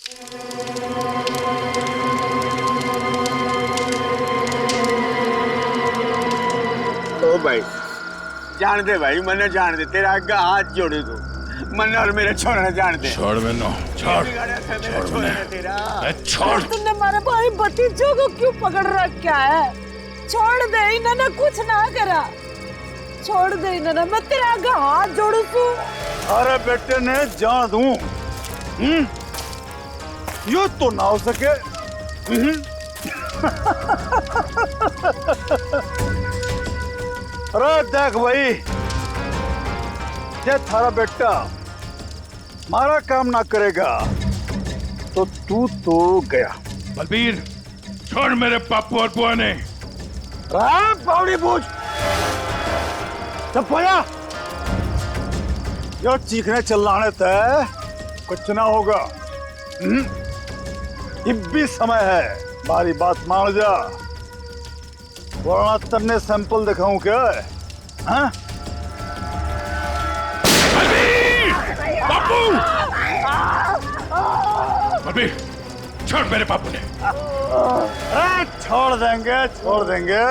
ओ भाई जान दे भाई, मन्ने जान दे, तेरा आगे हाथ जोड़े तू, मन्ने और मेरे छोड़ने जान दे। छोड़ मैनू, छोड़ छोड़। तुमने हमारे भाई भतीजों को क्यों पकड़ रखा है? छोड़ दे, इन्होंने कुछ ना करा, छोड़ दे इन्होंने, मैं तेरे आगे हाथ जोड़ू तू। अरे बेटे ने जान दूं, यो तो ना हो सके। अरे देख भाई, ये थारा बेटा मारा काम ना करेगा तो तू तो गया। बलबीर छोड़ मेरे पापू और बुआ ने। पावड़ी पूछ सब पोया, यो चीखने चिल्लाने तय कुछ ना होगा। अब भी समय है, हमारी बात मान जा, वरना तन्ने सैंपल दिखाऊं क्या? हाँ? पापू! बलबीर छोड़ मेरे पापू ने। अरे छोड़ देंगे, छोड़ देंगे,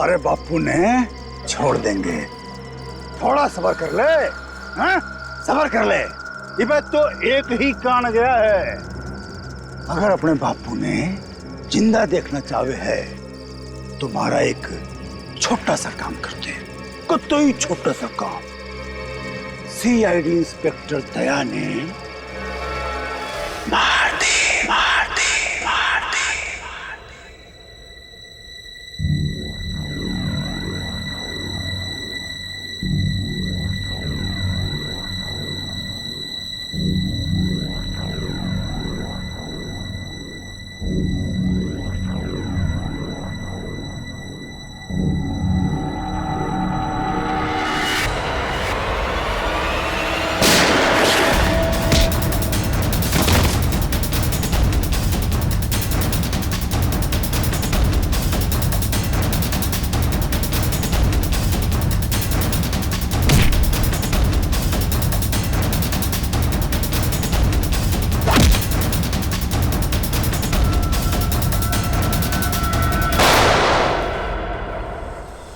अरे बापू ने छोड़ देंगे, थोड़ा सब्र कर ले। हाँ? सब्र कर ले, ये बात तो एक ही कान गया है। अगर अपने बापू ने जिंदा देखना चाहे है तुम्हारा एक छोटा सा काम करते, कोई छोटा सा काम। सीआईडी इंस्पेक्टर दया ने मार दी, मार दी, मार दी, मार दी।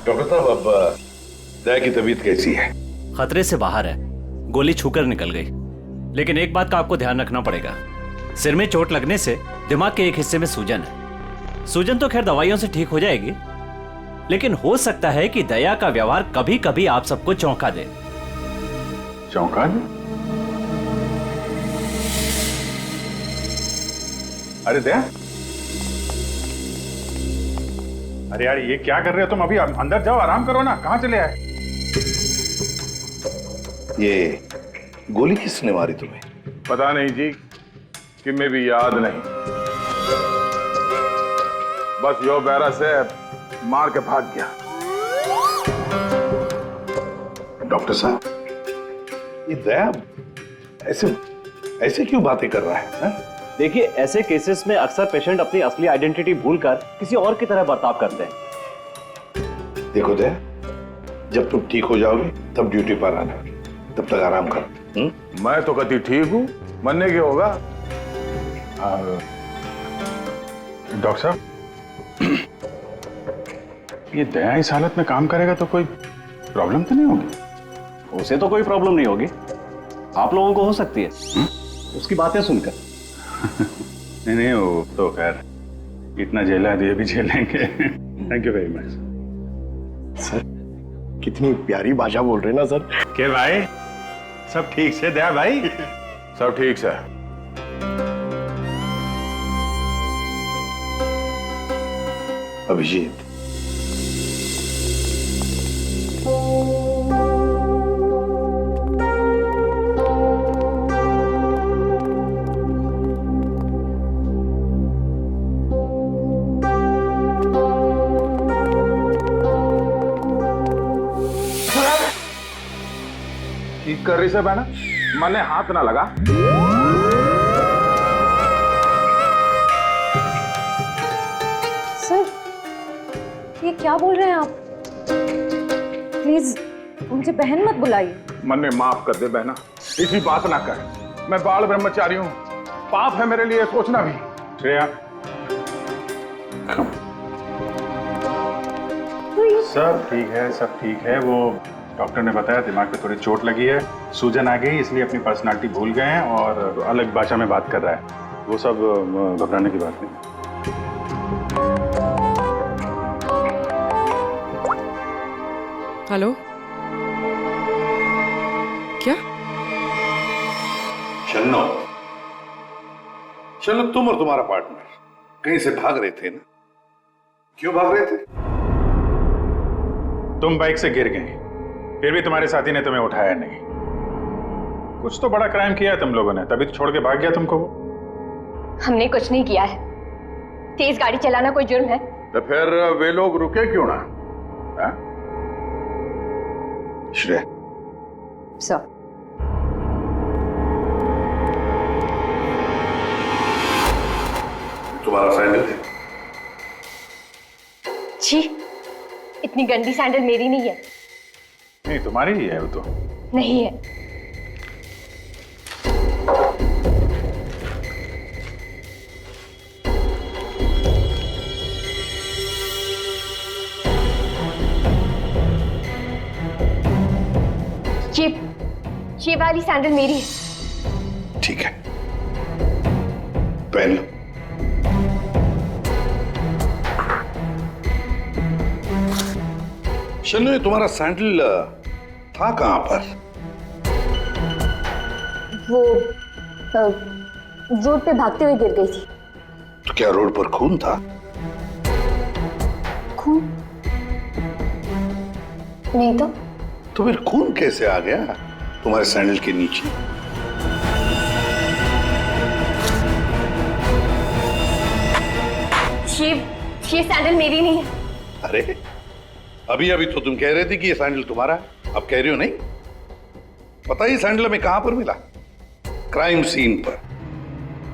डॉक्टर साहब अब दया की तबीयत कैसी है? खतरे से बाहर है, गोली छूकर निकल गई। लेकिन एक बात का आपको ध्यान रखना पड़ेगा, सिर में चोट लगने से दिमाग के एक हिस्से में सूजन है। सूजन तो खैर दवाइयों से ठीक हो जाएगी, लेकिन हो सकता है कि दया का व्यवहार कभी कभी आप सबको चौंका दे। चौंका दे? अरे दया, अरे यार ये क्या कर रहे हो तुम? अभी अंदर जाओ, आराम करो ना, कहाँ चले आए? ये गोली किसने मारी तुम्हें? पता नहीं जी, कि मैं भी याद नहीं, बस यो बैरा से मार के भाग गया। डॉक्टर साहब, ये दया ऐसे ऐसे क्यों बातें कर रहा है? देखिए, ऐसे केसेस में अक्सर पेशेंट अपनी असली आइडेंटिटी भूलकर किसी और की तरह बर्ताव करते हैं। देखो दया, जब तुम ठीक हो जाओगे तब ड्यूटी पर आना, तब तक आराम करो। मैं तो कति ठीक हूँ, मरने के होगा। डॉक्टर साहब, ये दया इस हालत में काम करेगा तो कोई प्रॉब्लम तो नहीं होगी? उसे तो कोई प्रॉब्लम नहीं होगी, आप लोगों को हो सकती है उसकी बातें सुनकर। नहीं नहीं, वो तो खैर इतना झेला दिए भी झेलेंगे। Thank you very much sir. कितनी प्यारी भाषा बोल रहे ना सर। के भाई सब ठीक से? दया भाई सब ठीक से। अभिजीत, ठीक कर रही से बहना, मैंने हाथ ना लगा। सर, ये क्या बोल रहे हैं आप? प्लीज मुझे बहन मत बुलाइए। मन में माफ कर दे बहना, इसी बात ना कर। मैं बाल ब्रह्मचारी हूँ, पाप है मेरे लिए सोचना भी। श्रेया, सब ठीक है, सब ठीक है। वो डॉक्टर ने बताया दिमाग पे थोड़ी चोट लगी है, सूजन आ गई, इसलिए अपनी पर्सनालिटी भूल गए हैं और अलग भाषा में बात कर रहा है। वो सब घबराने की बात नहीं। हेलो, क्या? शन्नो, शन्नो, तुम और तुम्हारा पार्टनर कहीं से भाग रहे थे ना? क्यों भाग रहे थे? तुम बाइक से गिर गए, फिर भी तुम्हारे साथी ने तुम्हें उठाया नहीं। कुछ तो बड़ा क्राइम किया है तुम लोगों ने, तभी तो छोड़ के भाग गया तुमको वो। हमने कुछ नहीं किया है। तेज गाड़ी चलाना कोई जुर्म है? तो फिर वे लोग रुके क्यों ना? श्रेया, सर, तुम्हारा सैंडल है? छी, इतनी गंदी सैंडल मेरी नहीं है। नहीं, तुम्हारी ही है वो तो। नहीं है। ये वाली सैंडल मेरी है। ठीक है, पहन लो। शन्नो, ये तुम्हारा सैंडल था कहां पर? वो रोड पे भागते हुए गिर गई थी। तो क्या रोड पर खून था? खून? नहीं तो फिर खून कैसे आ गया तुम्हारे सैंडल के नीचे? ये सैंडल मेरी नहीं है। अरे, अभी अभी तो तुम कह रहे थे कि ये सैंडल तुम्हारा है, अब कह रही हो नहीं? पता ही सैंडल में कहां पर मिला? क्राइम सीन पर,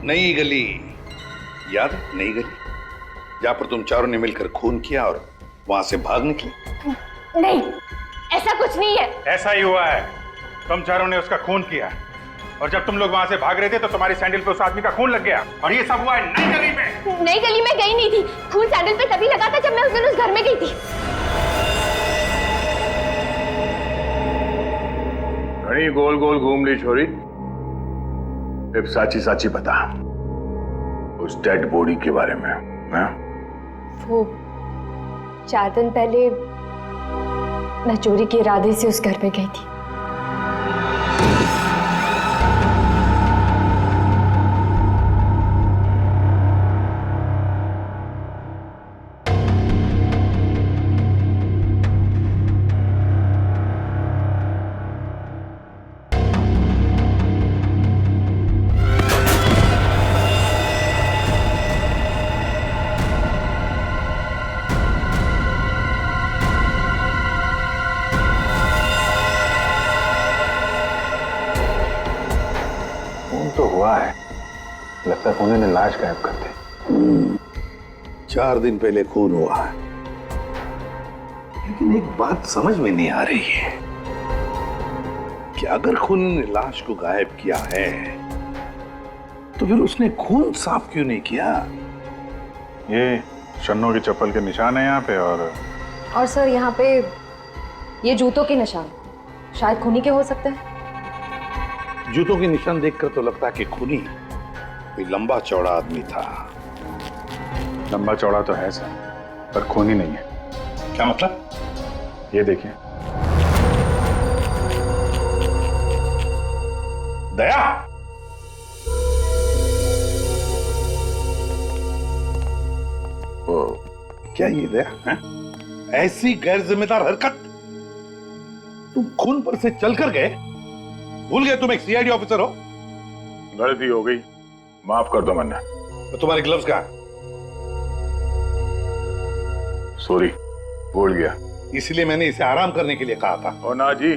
नई गली। याद है नई गली, जहां पर तुम चारों ने मिलकर खून किया और वहां से भाग निकले? नहीं, ऐसा कुछ नहीं है। ऐसा ही हुआ है, तुम चारों ने उसका खून किया और जब तुम लोग वहां से भाग रहे थे तो तुम्हारी सैंडल पे उस आदमी का खून लग गया और ये सब हुआ है नई गली में। नई गली में गई नहीं थी, खून सैंडल पे तभी लगा था जब मैं उस दिन उस घर में गई थी। घड़ी गोल गोल घूम ली छोरी। अब साची साची बता उस डेड बॉडी के बारे में। हाँ? वो 4 दिन पहले मैं चोरी के इरादे से उस घर में गई थी। तो हुआ है, लगता है उन्होंने लाश गायब कर दी। 4 दिन पहले खून हुआ है, लेकिन एक बात समझ में नहीं आ रही है कि अगर खून ने लाश को गायब किया है तो फिर उसने खून साफ क्यों नहीं किया? ये शन्नो की चप्पल के निशान है यहाँ पे और सर यहाँ पे ये जूतों के निशान शायद खूनी के हो सकते हैं। जूतों के निशान देखकर तो लगता है कि खूनी कोई लंबा चौड़ा आदमी था। लंबा चौड़ा तो है सर, पर खूनी नहीं है। क्या मतलब? ये देखिए। दया, क्या ये दया है? ऐसी गैर जिम्मेदार हरकत? तुम खून पर से चलकर गए, भूल गए तुम एक सीआईडी ऑफिसर हो? गलती हो गई, माफ कर दो मन्ना। तो तुम्हारे ग्लव्स कहाँ हैं? सॉरी, भूल गया। इसलिए मैंने इसे आराम करने के लिए कहा था। और ना जी,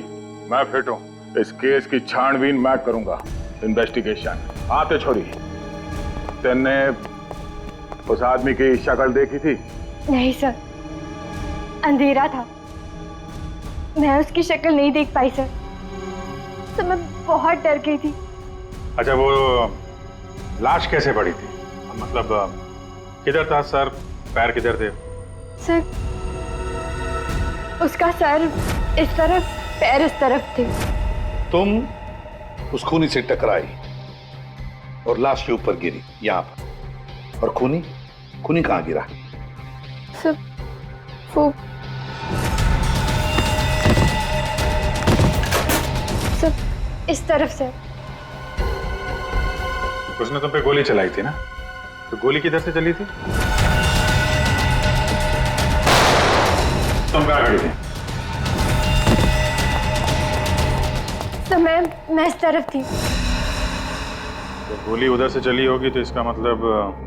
मैं फिट हूँ, इस केस की छानबीन मैं करूंगा, इन्वेस्टिगेशन। आते छोरी, तेने उस आदमी की शक्ल देखी थी? नहीं सर, अंधेरा था, मैं उसकी शक्ल नहीं देख पाई सर। तो मैं बहुत डर गई थी। अच्छा, वो लाश कैसे पड़ी थी? मतलब किधर था सर, पैर किधर थे? सर, उसका सर इस तरफ, पैर इस तरफ थे। तुम उस खूनी से टकराई और लाश के ऊपर गिरी यहां पर। और खूनी खूनी कहां गिरा? सर, वो सब इस तरफ से। उसने तुम पे गोली चलाई थी ना, तो गोली किधर से चली थी? तुम कहाँ खड़ी थी? तो मैं इस तरफ थी। तो गोली उधर से चली होगी तो इसका मतलब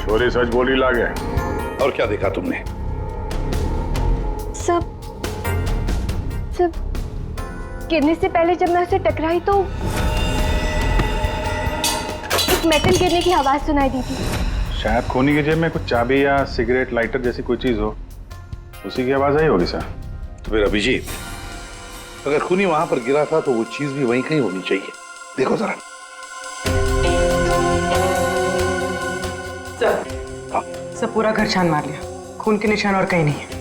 छोरी सच बोली लागे। और क्या देखा तुमने? सब गिरने से पहले जब मैं उसे टकराई तो एक मेटल गिरने की आवाज सुनाई दी थी। शायद खूनी की जेब में कुछ चाबी या सिगरेट लाइटर जैसी कोई चीज हो, उसी की आवाज आई होगी सर। तो फिर अभिजीत, अगर खूनी वहां पर गिरा था तो वो चीज भी वहीं कहीं होनी चाहिए। देखो जरा। सब पूरा घर छान मार लिया, खून के निशान और कहीं नहीं है।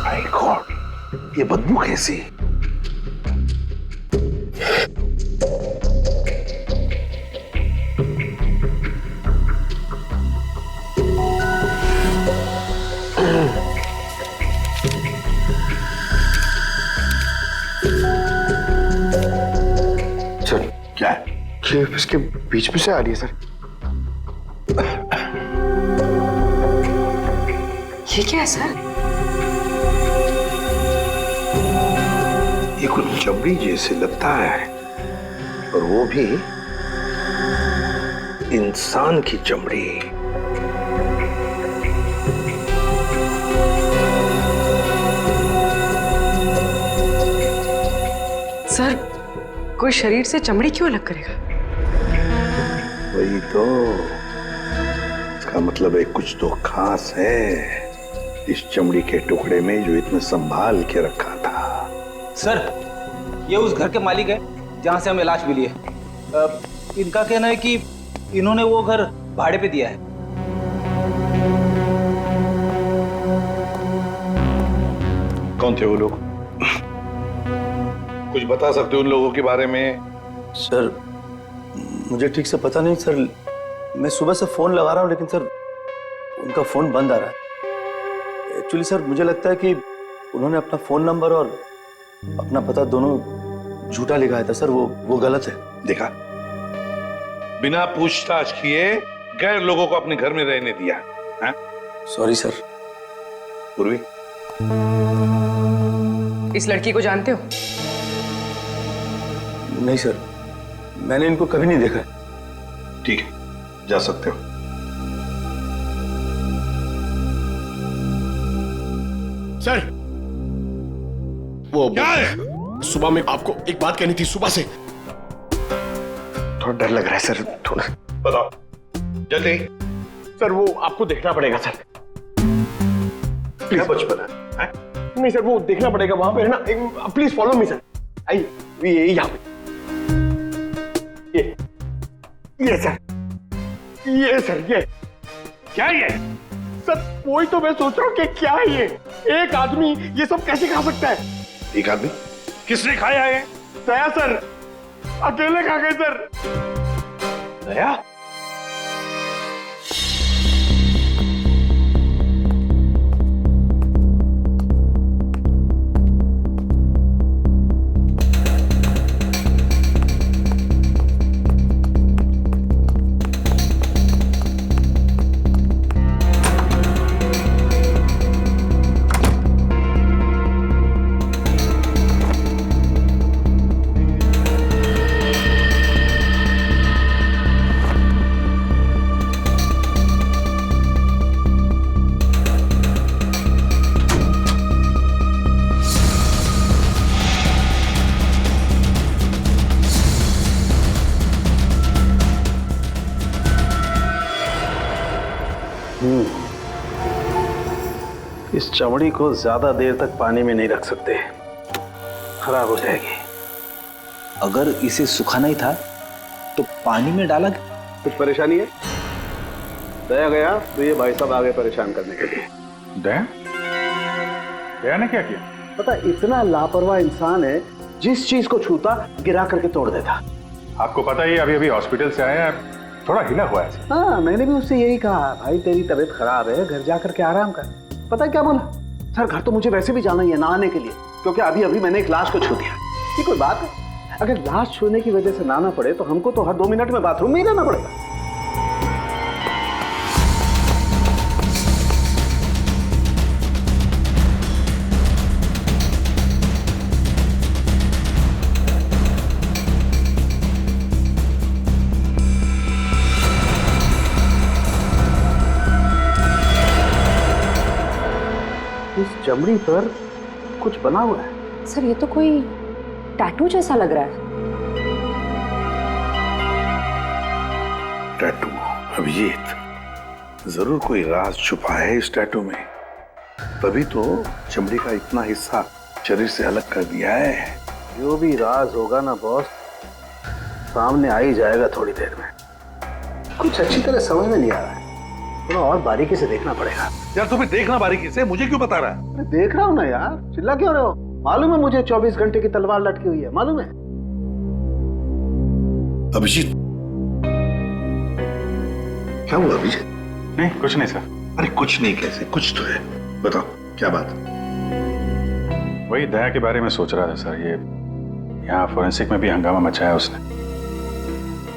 माय गॉड, ये बदबू कैसी? सर क्या है? ये इसके बीच में से आ रही है सर। ये क्या है सर? ये कुछ चमड़ी जैसे लगता है, और वो भी इंसान की चमड़ी। सर, कोई शरीर से चमड़ी क्यों अलग करेगा? वही तो, इसका मतलब है कुछ तो खास है इस चमड़ी के टुकड़े में जो इतना संभाल के रखा था। सर, ये उस घर के मालिक है जहां से हमें लाश मिली है। इनका कहना है कि इन्होंने वो घर भाड़े पे दिया है। कौन थे वो लोग? कुछ बता सकते हो उन लोगों के बारे में? सर, मुझे ठीक से पता नहीं सर। मैं सुबह से फोन लगा रहा हूँ लेकिन सर उनका फोन बंद आ रहा है। एक्चुअली सर मुझे लगता है कि उन्होंने अपना फोन नंबर और अपना पता दोनों झूठा लिखाया था सर। वो गलत है। देखा, बिना पूछताछ किए गैर लोगों को अपने घर में रहने दिया है? Sorry sir. पूर्वी, इस लड़की को जानते हो? नहीं सर, मैंने इनको कभी नहीं देखा। ठीक है, जा सकते हो। सर, वो क्या है? सुबह में आपको एक बात कहनी थी। सुबह से थोड़ा डर लग रहा है सर, थोड़ा। बताओ जल्दी। सर, वो आपको देखना पड़ेगा सर। क्या बचपन है? नहीं सर, वो देखना पड़ेगा वहां पे है ना। Please follow me sir. आइए, ये यहाँ पे। ये सर, ये सर, ये क्या ये? सर, वही तो मैं सोच रहा हूँ कि क्या है ये। एक आदमी ये सब कैसे खा सकता है? एक आदमी? किसने खाया है? दया सर, अकेले खा गए सर। दया? इस चमड़ी को ज्यादा देर तक पानी में नहीं रख सकते, खराब हो जाएगी। अगर इसे सुखाना ही था तो पानी में डाला। कुछ परेशानी है? दया गया तो ये भाई साहब आगे परेशान करने के लिए। दया? दया ने क्या किया? पता, इतना लापरवाह इंसान है, जिस चीज को छूता गिरा करके तोड़ देता। आपको पता ही अभी अभी हॉस्पिटल से आया है, थोड़ा हिला हुआ है। हाँ, मैंने भी उससे यही कहा, भाई तेरी तबीयत खराब है, घर जा करके आराम कर। पता है क्या बोला? सर घर तो मुझे वैसे भी जाना ही है नहाने के लिए, क्योंकि अभी अभी मैंने एक लाश को छू दिया। ये कोई बात है? अगर लाश छूने की वजह से नहाना पड़े तो हमको तो हर 2 मिनट में बाथरूम में ही रहना पड़ेगा। इस चमड़ी पर कुछ बना हुआ है। सर ये तो कोई टैटू जैसा लग रहा है। टैटू? अभिजीत, जरूर कोई राज छुपा है इस टैटू में, तभी तो चमड़ी का इतना हिस्सा शरीर से अलग कर दिया है। जो भी राज होगा ना बॉस, सामने आ ही जाएगा थोड़ी देर में। कुछ अच्छी तरह समझ में नहीं आ रहा है, थोड़ा और बारीकी से देखना पड़ेगा। यार तुम्हें देखना बारीकी से, मुझे क्यों बता रहा है? अरे देख रहा हूं ना यार, चिल्ला क्यों रहे हो? मालूम है मुझे 24 घंटे की तलवार लटकी हुई है, मालूम है। अभिजीत, क्या हुआ अभिजीत? नहीं कुछ नहीं सर। अरे कुछ नहीं कैसे? कुछ तो है, बताओ क्या बात? वही दया के बारे में सोच रहा था सर। ये यहाँ फोरेंसिक में भी हंगामा मचाया उसने।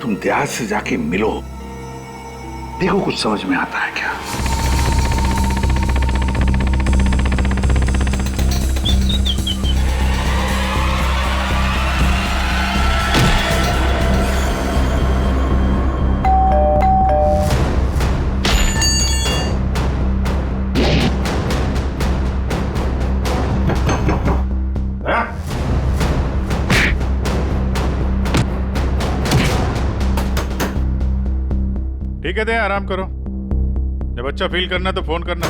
तुम दया से जाके मिलो, देखो कुछ समझ में आता है क्या। ठीक है दया, आराम करो। जब अच्छा फील करना तो फोन करना।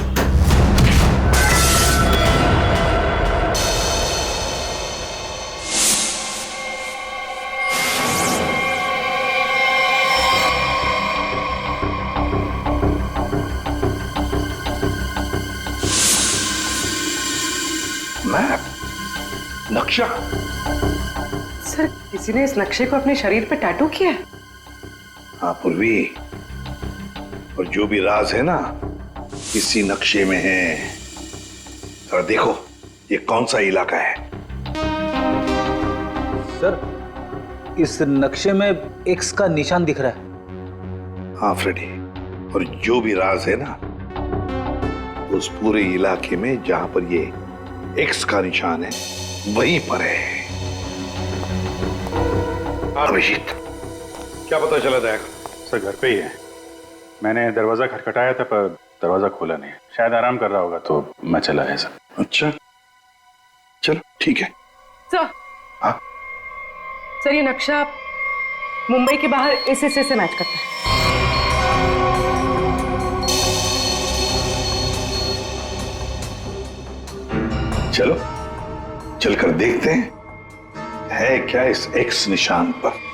मैप, नक्शा। सर किसी ने इस नक्शे को अपने शरीर पे टैटू किया है? हाँ पूर्वी, और जो भी राज है ना इसी नक्शे में है। और देखो ये कौन सा इलाका है। सर इस नक्शे में एक्स का निशान दिख रहा है। हाँ फ्रेडी, और जो भी राज है ना उस पूरे इलाके में जहां पर ये एक्स का निशान है वहीं पर है। अभिजीत, क्या पता चला दया? सर घर पे ही है। मैंने दरवाजा खटखटाया था पर दरवाजा खोला नहीं, शायद आराम कर रहा होगा तो मैं चला है सर। अच्छा चलो ठीक है। सर हाँ सर ये नक्शा मुंबई के बाहर इस हिस्से से मैच करता है। चलो चलकर देखते हैं है क्या इस एक्स निशान पर।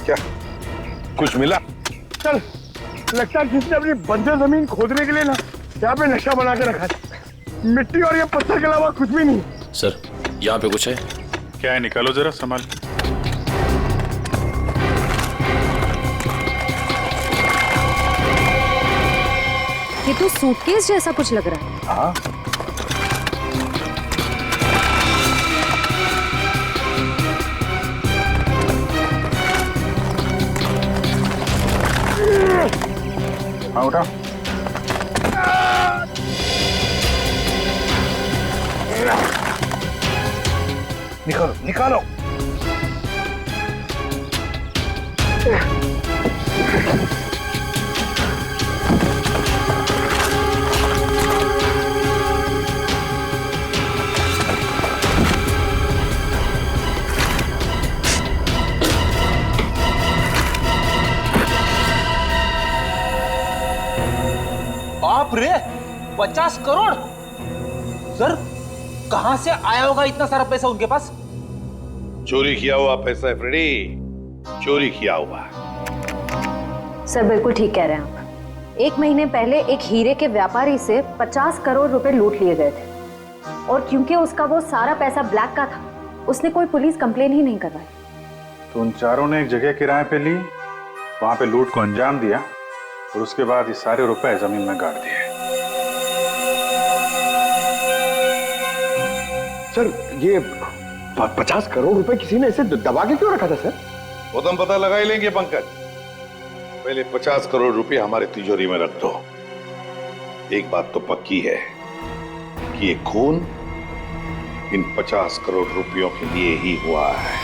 क्या कुछ मिला? चल, लगता है किसने अपनी बंजर जमीन खोदने के लिए ना यहाँ पे नक्शा बना के रखा है। मिट्टी और ये पत्थर के अलावा कुछ भी नहीं। सर यहाँ पे कुछ है? क्या है, निकालो जरा संभाल। ये तो सूटकेस जैसा कुछ लग रहा है। हाँ हाँ उठा। निकालो निकालो। बाप रे, 50 करोड़। सर, कहां से आया होगा इतना सारा पैसा उनके पास? चोरी किया हुआ पैसा है फ्रेडी, चोरी किया हुआ। सर बिल्कुल ठीक कह रहे हैं आप। 1 महीने पहले एक हीरे के व्यापारी से 50 करोड़ रुपए लूट लिए गए थे, और क्योंकि उसका वो सारा पैसा ब्लैक का था, उसने कोई पुलिस कंप्लेन ही नहीं करवाई। तो उन चारों ने एक जगह किराए पे ली, वहां पे लूट को अंजाम दिया, और उसके बाद ये सारे रुपए जमीन में गाड़ दिए। सर ये 50 करोड़ रुपए किसी ने ऐसे दबा के क्यों रखा था सर? वो तो हम पता लगा ही लेंगे पंकज। पहले 50 करोड़ रुपए हमारे तिजोरी में रख दो। एक बात तो पक्की है कि ये खून इन 50 करोड़ रुपयों के लिए ही हुआ है।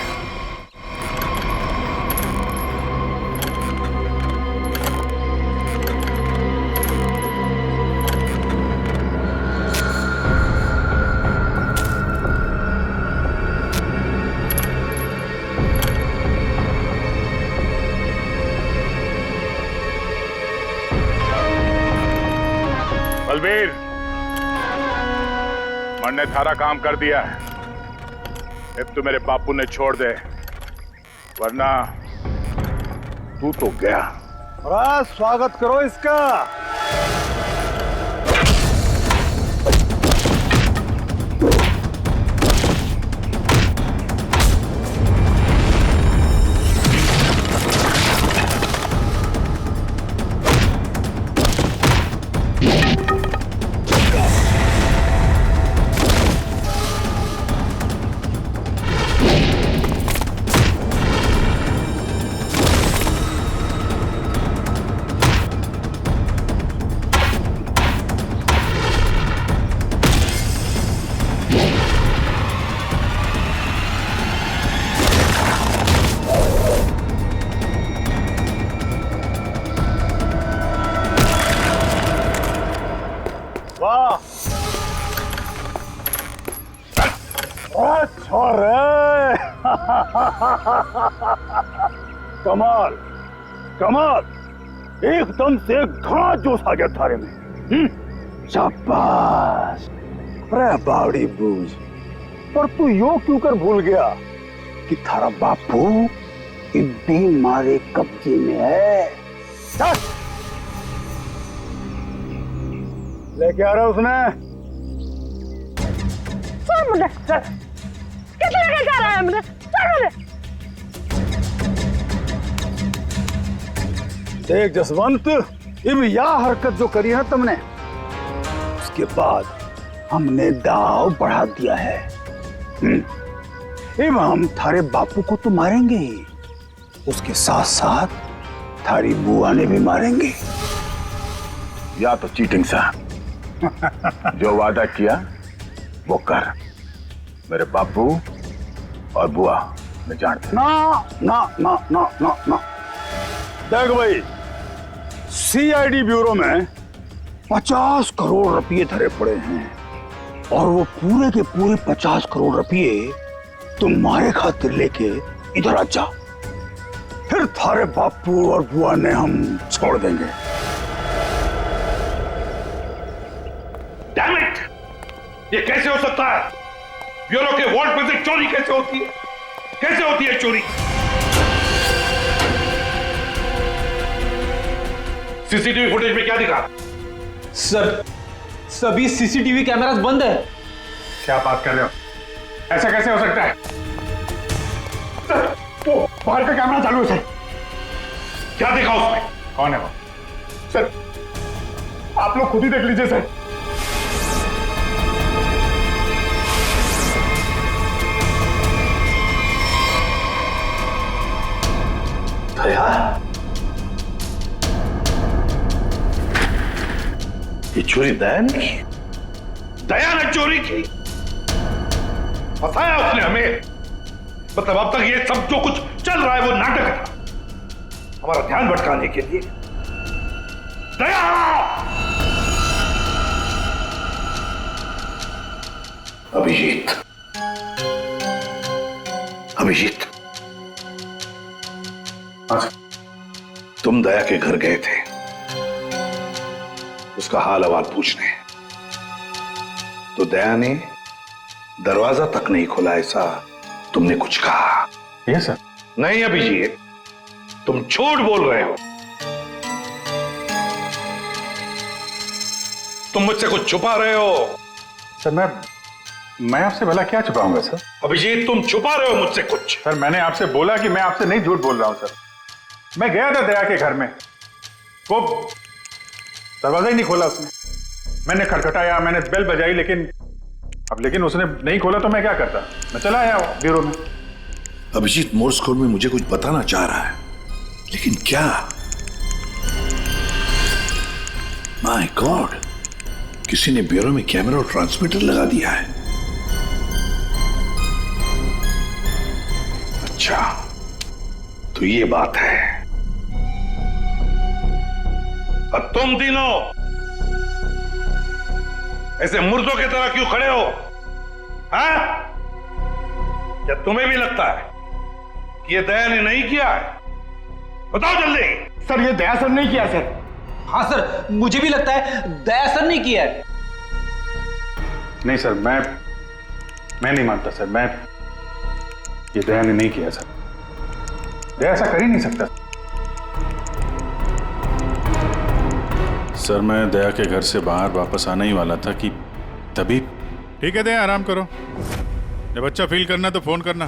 बलबीर, मन ने थारा काम कर दिया है। अब तो मेरे बापू ने छोड़ दे, वरना तू तो गया। बड़ा स्वागत करो इसका। कमाल कमाल, एकदम से घना जोश आ गया थारे में। शाबाश। अरे बावड़ी बूझ, पर तू यो क्यों कर भूल गया कि थारा बापू इतनी मारे कब्जे में है। लेके आ रहा उसने। कितने लेके जा रहा है हमने? देख जसवंत, अब यह हरकत जो करी है तुमने, उसके बाद हमने दाव बढ़ा दिया है। अब हम थारे बापू को तो मारेंगे ही, उसके साथ साथ थारी बुआ ने भी मारेंगे। या तो चीटिंग सा जो वादा किया वो कर। मेरे बापू और बुआ मैं जानता। ना ना ना ना ना ना। देख भाई, सीआईडी ब्यूरो में 50 करोड़ रुपये धरे पड़े हैं, और वो पूरे के पूरे 50 करोड़ रुपये तुम्हारे खातिर लेके इधर आ जा। फिर थारे बापू और बुआ ने हम छोड़ देंगे। Damn it! ये कैसे हो सकता है? ब्यूरो के वॉल्ट में से चोरी कैसे होती है? कैसे होती है चोरी? सीसीटीवी फुटेज में क्या दिखा? सर, सभी सीसीटीवी कैमरास बंद है। क्या बात कर रहे हो? ऐसा कैसे हो सकता है? सर, वो बाहर का कैमरा चालू है सर। क्या देखा उसमें? कौन है वो? सर, आप लोग खुद ही देख लीजिए सर। ये चोरी दया ने की? दया ने चोरी की? फंसाया उसने हमें। मतलब अब तक ये सब जो कुछ चल रहा है वो नाटक था, हमारा ध्यान भटकाने के लिए। दया! अभिजीत, अभिजीत, तुम दया के घर गए थे उसका हाल अहवाल पूछने, तो दया ने दरवाजा तक नहीं खोला, ऐसा तुमने कुछ कहा? Yes sir. नहीं अभिजीत, तुम झूठ बोल रहे हो। तुम मुझसे कुछ छुपा रहे हो। सर मैं आपसे भला क्या छुपाऊंगा सर? अभिजीत, तुम छुपा रहे हो मुझसे कुछ। सर मैंने आपसे बोला कि मैं आपसे नहीं झूठ बोल रहा हूं सर। मैं गया था दया के घर में, वो दरवाजा ही नहीं खोला उसने। मैंने खटखटाया, मैंने बेल बजाई, लेकिन उसने नहीं खोला तो मैं क्या करता? मैं चला आया ब्यूरो में। अभिजीत मोर्स कोड में मुझे कुछ बताना चाह रहा है, लेकिन क्या? माय गॉड, किसी ने ब्यूरो में कैमरा और ट्रांसमीटर लगा दिया है। अच्छा, तो ये बात है। और तुम तीनों ऐसे मुर्दों की तरह क्यों खड़े हो? हाँ? क्या तुम्हें भी लगता है कि ये दया ने नहीं किया है? बताओ जल्दी। सर ये दया सर नहीं किया सर। हाँ सर, मुझे भी लगता है दया सर नहीं किया है। नहीं सर, मैं नहीं मानता सर। ये दया ने नहीं किया सर। दया ऐसा कर ही नहीं सकता सर। मैं दया के घर से बाहर वापस आने ही वाला था कि तभी। ठीक है दया, आराम करो। जब अच्छा फील करना तो फोन करना।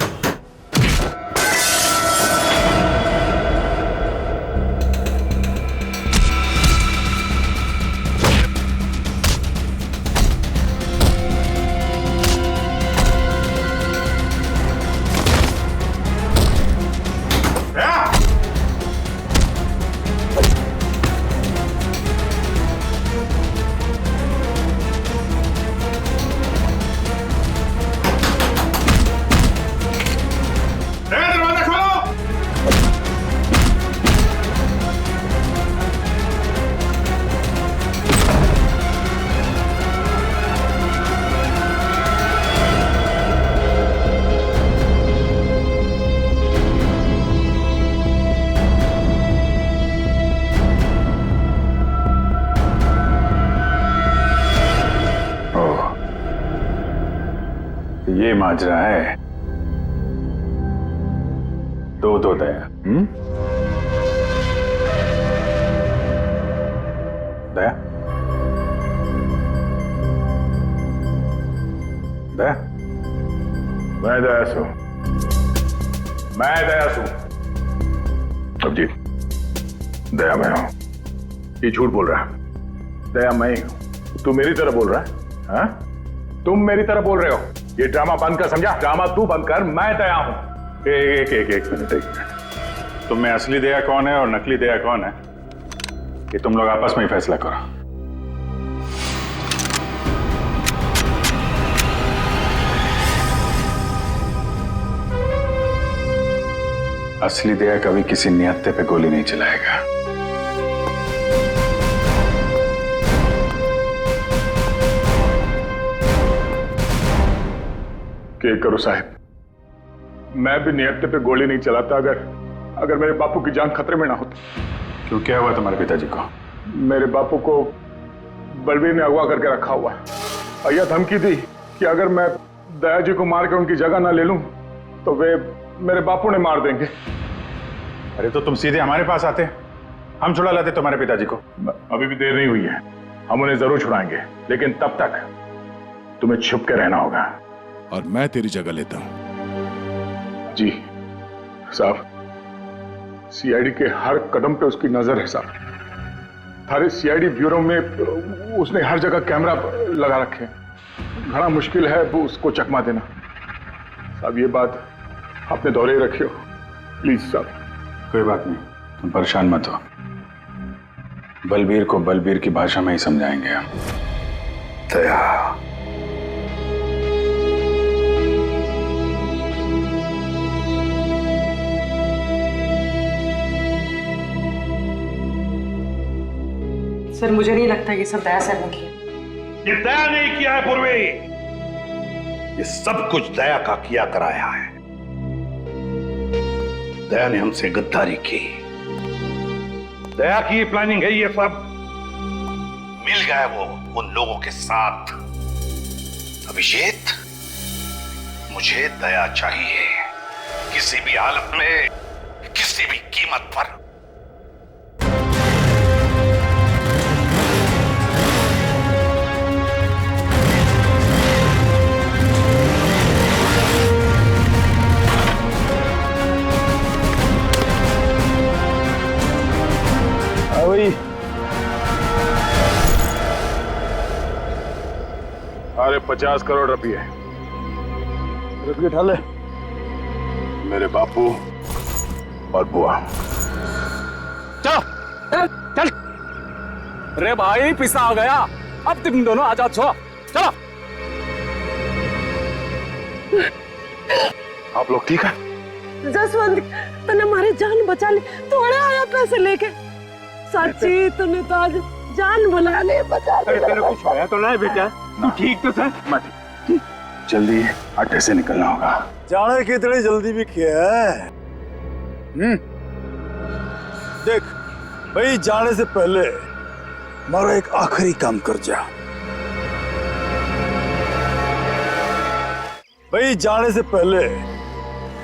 ये माजरा है। दो दया। दया, दया, मैं दया सू। अभिजीत, दया मैं हूं। ये झूठ बोल रहा है। दया मैं ही हूं। तू मेरी तरह बोल रहा है? हाँ? तुम मेरी तरह बोल रहे हो। ये ड्रामा बंद कर, समझा? ड्रामा तू बंद कर, मैं दया हूं। एक मिनट। तुम में असली दया कौन है और नकली दया कौन है, ये तुम लोग आपस में ही फैसला करो। असली दया कभी किसी निहत्थे पे गोली नहीं चलाएगा। क्या करो साहब, मैं भी निहत्थे पे गोली नहीं चलाता अगर मेरे बापू की जान खतरे में ना होती। क्यों, क्या हुआ तुम्हारे पिताजी को? मेरे बापू को बलबीर ने अगवा करके रखा हुआ है। और यह धमकी दी कि अगर मैं दया जी को मार के उनकी जगह ना ले लूं तो वे मेरे बापू ने मार देंगे। अरे तो तुम सीधे हमारे पास आते, हम छुड़ा लाते तुम्हारे पिताजी को। अभी भी देर नहीं हुई है, हम उन्हें जरूर छुड़ाएंगे, लेकिन तब तक तुम्हें छुप के रहना होगा। और मैं तेरी जगह लेता हूं। जी साहब, सीआईडी के हर कदम पे उसकी नजर है साहब। हर सीआईडी ब्यूरो में उसने हर जगह कैमरा लगा रखे। बड़ा मुश्किल है वो उसको चकमा देना। साहब ये बात अपने दौरे ही रखियो प्लीज साहब। कोई बात नहीं, तुम परेशान मत हो। बलबीर को बलबीर की भाषा में ही समझाएंगे हम। दया, सर मुझे नहीं लगता ये सब दया सर ने किया। ये दया नहीं किया है पूर्वी, ये सब कुछ दया का किया कराया है। दया ने हमसे गद्दारी की, दया की प्लानिंग है ये सब। मिल गया वो उन लोगों के साथ। अभिषेक, मुझे दया चाहिए, किसी भी हालत में, किसी भी कीमत पर। अरे 50 करोड़ रुपये ठाले मेरे बापू और बुआ। चल चल। अरे भाई पिसा आ गया, अब तुम दोनों आजाद हो। चलो। आप लोग ठीक है? जसवंत, तूने हमारी जान बचा ली, थोड़े आया पैसे लेके। सच्ची तूने तो आज जान बुला ले, बचा ले। तेरे कुछ होया तो नहीं बेटा? तू ठीक तो सर? मत जल्दी अड्डे से निकलना होगा। जाने की इतनी जल्दी भी क्या है? देख भाई, जाने से पहले मारा एक आखिरी काम कर जा। भाई जाने से पहले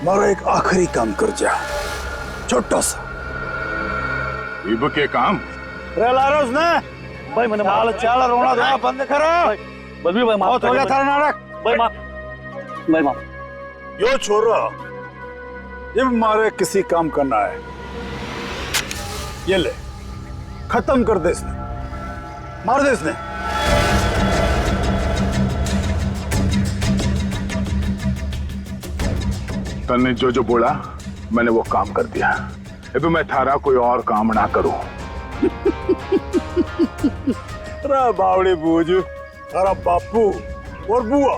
मारा एक आखिरी काम कर जा, छोटा सा। इब के काम रे लारा उसने भाई मैंने चाल चाल रोना धोना बंद करो। बलबीर भाई माफ हो गया थारा नाटक। भाई माफ, भाई माफ। यो छोरा, ये मारे किसी काम करना है, ये ले खत्म कर दे इसने, मार दे इसने। तन्ने जो जो बोला मैंने वो काम कर दिया। अभी मैं थारा कोई और काम ना करूं। अरे बावड़ी बूझ, तारा बापू और बुआ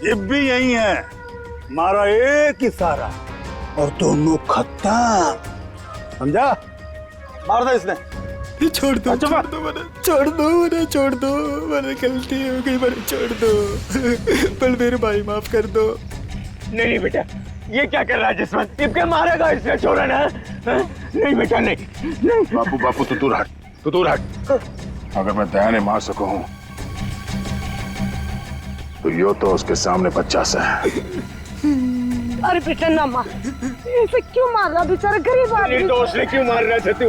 ये भी यही है, मारा एक ही सारा और दोनों खत्म, समझा? मार दे इसने। छोड़ दो, छोड़ दो मैंने, छोड़ दो मैंने, छोड़ दो मैंने, गलती हो गई मैंने, छोड़ दो। बलबीर भाई माफ कर दो। नहीं नहीं बेटा, ये क्या कर रहा है जसवंत? इब के मारेगा इसने, छोड़ा ना। नहीं बेटा नहीं, नहीं। बापू बापू तू दूर हट, तू दूर हट। अगर मैं दया ने मार सकूं तो यो तो उसके सामने 50 है। अरे बेटा ना मार, ऐसे क्यों मार रहा बेचारा गरीब आदमी? निर्दोष ने क्यों मार रहा था तू?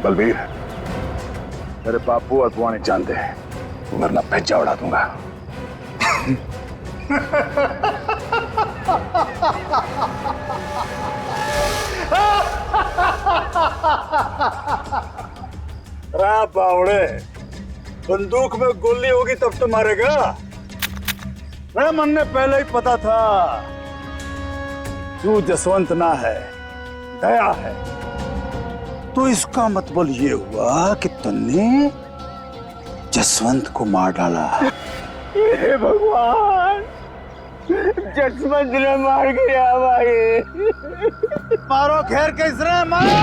बलबीर, तेरे बापू और बुआ नहीं जानते, वरना भेजा उड़ा दूंगा। रा बावड़े, बंदूक में गोली होगी तब तो मारेगा। मेरे मन ने पहले ही पता था तू जसवंत ना है, दया है। तो इसका मतलब ये हुआ कि तुमने जसवंत को मार डाला। हे भगवान, जसवंत ने मार गया भाई। मारो घेर के इसने, मारो।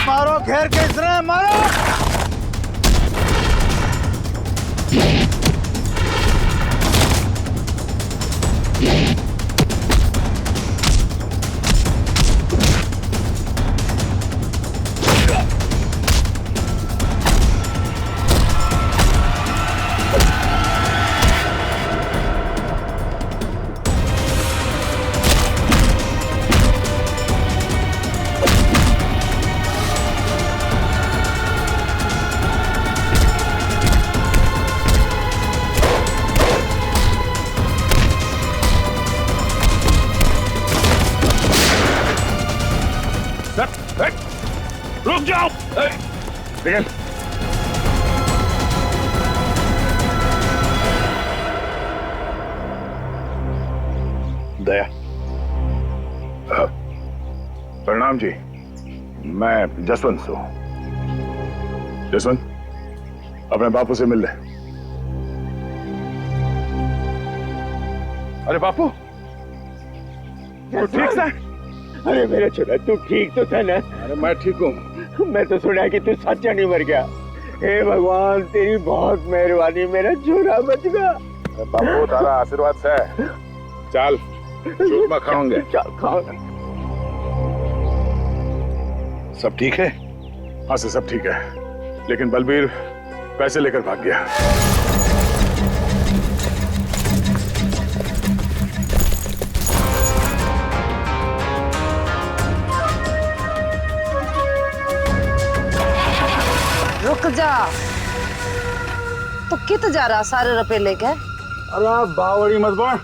मारो घेर के इसने, मारो। रुक जाओ। निकल। दया। प्रणाम जी, मैं जसवंत हूँ। जसवंत, अपने बापू से मिल ले। अरे बापू, तू ठीक सा? अरे मेरा छोटा, तू ठीक तो था ना? अरे मैं ठीक हूँ। मैं तो सुना कि तू सच्चा नहीं मर गया। हे भगवान, तेरी बहुत मेहरबानी, मेरा छोरा बच गया। बापू, तारा आशीर्वाद से चल चूरमा खाओगे। चल खाओ। सब ठीक है? हाँ सर, सब ठीक है, लेकिन बलबीर पैसे लेकर भाग गया। रुक जा, तो कित जा रहा सारे रुपए लेके? अरे बावड़ी मत बन,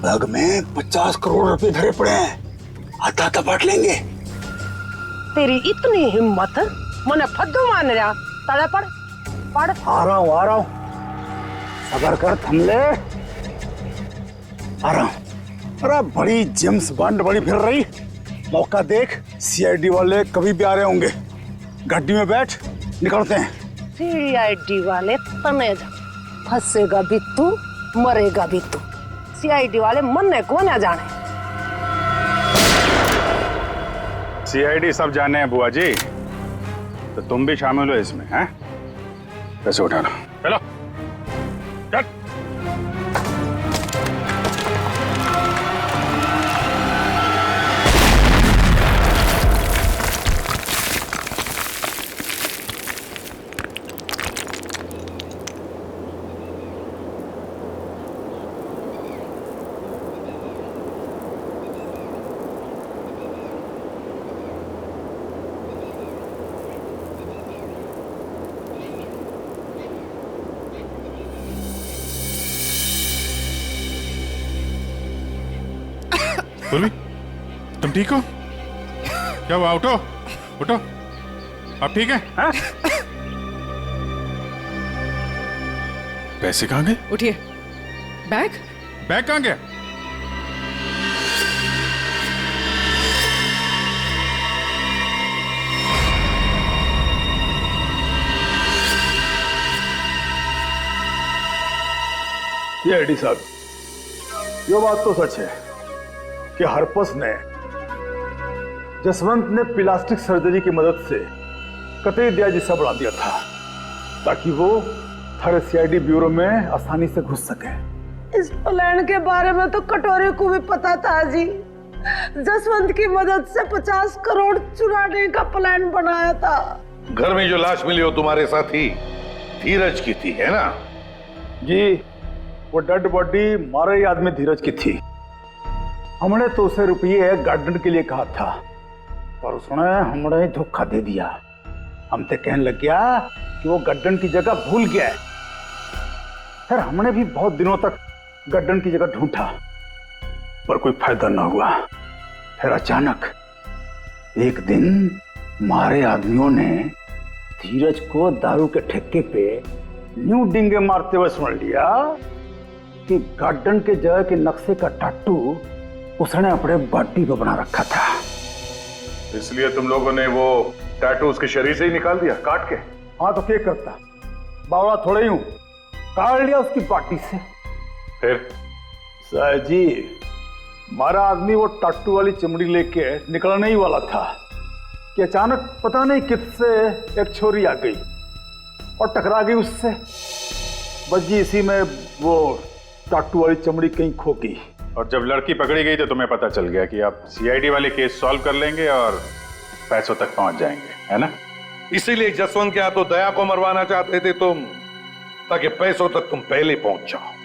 बैग में 50 करोड़ रुपए भरे पड़े हैं, आता बांट लेंगे। तेरी इतनी हिम्मत, मने फद्दू मान रहा। ताला पढ़ पढ़। आ रहा हूँ, सबर कर, थम ले, आ रहा हूँ। अरे बड़ी जेम्स बॉन्ड बड़ी फिर रही, मौका देख, सीआईडी वाले कभी भी आ रहे होंगे। गाड़ी में बैठ, निकलते हैं। सीआईडी वाले तने फंसेगा भी तू, मरेगा भी तू। सीआईडी वाले मरने को ना जाने। सीआईडी सब जाने हैं बुआ जी, तो तुम भी शामिल हो इसमें, हैं? पैसे उठाना, चलो चल। बोली, तुम ठीक हो? क्या हुआ? उठो उठो, आप ठीक है? हाँ? पैसे कहाँ गए? उठिए। बैग कहाँ गया? सीआईडी साहब, ये बात तो सच है कि हरपस ने जसवंत ने प्लास्टिक सर्जरी की मदद से कतई दया जिसा बढ़ा दिया था ताकि वो थारे सीआईडी ब्यूरो में आसानी से घुस सके। इस प्लान के बारे में तो कटोरे को भी पता था जी। जसवंत की मदद से 50 करोड़ चुराने का प्लान बनाया था। घर में जो लाश मिली हो तुम्हारे साथी धीरज की थी, है ना? जी, वो डेड बॉडी मारे ही आदमी धीरज की थी। हमने तो उसे रुपये गार्डन के लिए कहा था, पर उसने हमने धोखा दे दिया। हम तो कहने लग गया कि वो गड्ढन की जगह भूल गया है। फिर हमने भी बहुत दिनों तक गड्ढन की जगह ढूंढा, पर कोई फायदा ना हुआ। फिर अचानक एक दिन मारे आदमियों ने धीरज को दारू के ठेके पे न्यू डिंगे मारते हुए सुन लिया कि गार्डन के जगह के नक्शे का टाटू उसने अपने बॉडी पे बना रखा था। इसलिए तुम लोगों ने वो टैटू उसके शरीर से ही निकाल दिया, काट के? हाँ, तो क्या करता, बावड़ा थोड़ा ही हूं, काट लिया उसकी बॉडी से। फिर सर जी, हमारा आदमी वो टाटू वाली चमड़ी लेके निकलने ही वाला था कि अचानक पता नहीं किससे एक छोरी आ गई और टकरा गई उससे। बस जी इसी में वो टाटू वाली चमड़ी कहीं खो गई। और जब लड़की पकड़ी गई तो तुम्हें पता चल गया कि आप सीआईडी वाले केस सॉल्व कर लेंगे और पैसों तक पहुंच जाएंगे, है ना? इसीलिए जसवंत के हाथों दया को मरवाना चाहते थे तुम, ताकि पैसों तक तुम पहले पहुंच जाओ।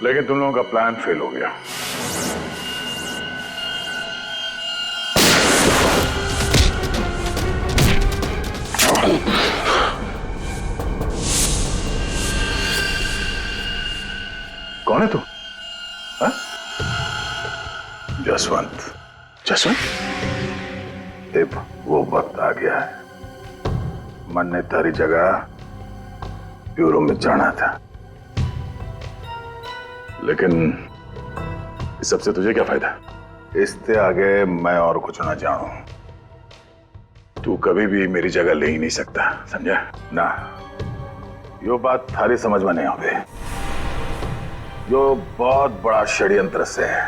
लेकिन तुम लोगों का प्लान फेल हो गया। कौन है तू? जसवंत। जसवंत? देव, वो वक्त आ गया है। मन ने तारी जगह ब्यूरो में जाना था, लेकिन इस सबसे तुझे क्या फायदा? इससे आगे मैं और कुछ ना जानू। तू कभी भी मेरी जगह ले ही नहीं सकता, समझा ना? यो बात थारी समझ में नहीं आवे। यो बहुत बड़ा षड्यंत्र से है।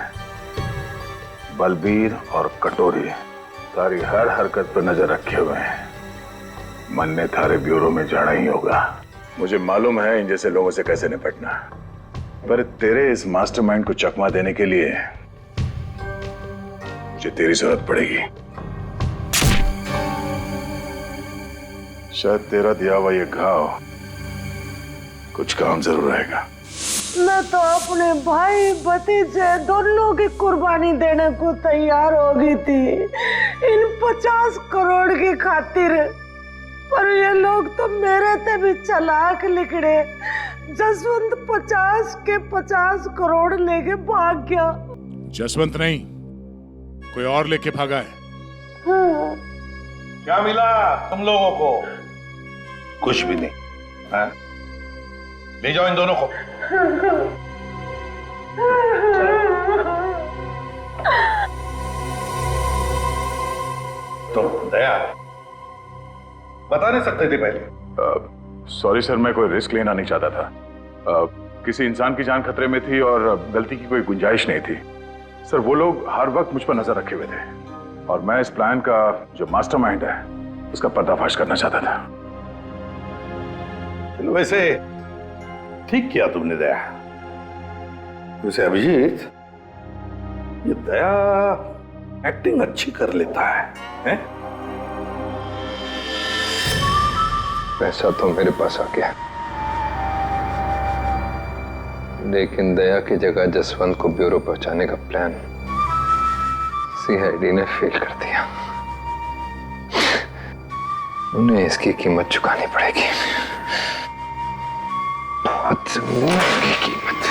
बलबीर और कटोरी तारी हर हरकत पर नजर रखे हुए हैं। मन ने थारे ब्यूरो में जाना ही होगा। मुझे मालूम है इन जैसे लोगों से कैसे निपटना, पर तेरे इस मास्टरमाइंड को चकमा देने के लिए मुझे तेरी जरूरत पड़ेगी। शायद तेरा दिया हुआ ये घाव कुछ काम जरूर आएगा। मैं तो अपने भाई भतीजे दोनों की कुर्बानी देने को तैयार हो गई थी इन 50 करोड़ की खातिर, पर ये लोग तो मेरे ते भी चालाक निकले। जसवंत 50 के 50 करोड़ लेके भाग गया। जसवंत नहीं, कोई और लेके भागा है। हाँ। क्या मिला तुम लोगों को? कुछ भी नहीं। हाँ? ले जाओ इन दोनों को। तो दया बता नहीं सकते थे पहले? सॉरी सर, मैं कोई रिस्क लेना नहीं चाहता था। किसी इंसान की जान खतरे में थी और गलती की कोई गुंजाइश नहीं थी। सर वो लोग हर वक्त मुझ पर नजर रखे हुए थे और मैं इस प्लान का जो मास्टरमाइंड है उसका पर्दाफाश करना चाहता था। चलो वैसे ठीक किया तुमने दया। वैसे अभिजीत, ये दया एक्टिंग अच्छी कर लेता है, हैं? पैसा तो मेरे पास आ गया, लेकिन दया की जगह जसवंत को ब्यूरो पहुंचाने का प्लान सीआईडी ने फेल कर दिया। उन्हें इसकी कीमत चुकानी पड़ेगी, बहुत महंगी कीमत।